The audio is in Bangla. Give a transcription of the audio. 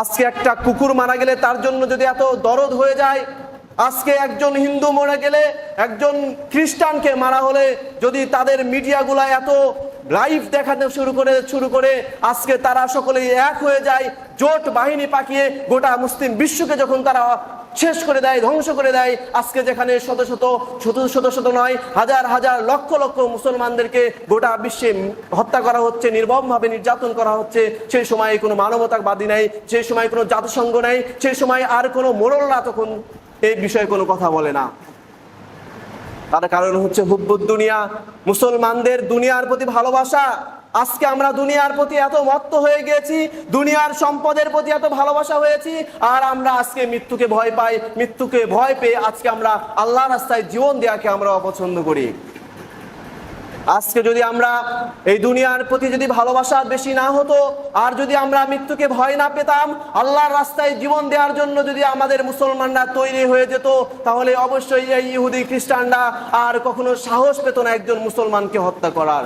আজকে একটা কুকুর মারা গেলে তার জন্য যদি এত দরদ হয়ে যায়, আজকে একজন হিন্দু মরে গেলে, একজন খ্রিস্টানকে মারা হলে যদি তাদের মিডিয়াগুলা এত লাইভ দেখাতে শুরু করে আজকে তারা সকলেই এক হয়ে যায়, জোট বাহিনী পাকিয়ে গোটা মুসলিম বিশ্বকে যখন তারা শেষ করে দেয়, ধ্বংস করে দেয়, আজকে যেখানে শত শত নয়, হাজার হাজার লক্ষ লক্ষ মুসলমানদেরকে গোটা বিশ্বে হত্যা করা হচ্ছে, নির্মমভাবে নির্যাতন করা হচ্ছে, সেই সময় কোনো মানবতাবাদী নাই, সেই সময় কোনো জাতিসংঘ নাই, সেই সময় আর কোনো মোড়লরা তখন এই বিষয়ে কোনো কথা বলে না। তার কারণ হচ্ছে হুব্বুদ দুনিয়া, মুসলমানদের দুনিয়ার প্রতি ভালোবাসা। আজকে আমরা দুনিয়ার প্রতি এত মত্ত হয়ে গেছি, দুনিয়ার সম্পদের প্রতি এত ভালোবাসা হয়েছি, আর আমরা আজকে মৃত্যুকে ভয় পাই। মৃত্যুকে ভয় পেয়ে আজকে আমরা আল্লাহর রাস্তায় জীবন দেওয়াকে আমরা অপছন্দ করি। আজকে যদি আমরা এই দুনিয়ার প্রতি যদি ভালোবাসা বেশি না হতো, আর যদি আমরা মৃত্যুকে ভয় না পেতাম, আল্লাহর রাস্তায় জীবন দেওয়ার জন্য যদি আমাদের মুসলমানরা তৈরি হয়ে যেত, তাহলে অবশ্যই এই ইহুদি খ্রিস্টানরা আর কখনো সাহস পেত না একজন মুসলমানকে হত্যা করার।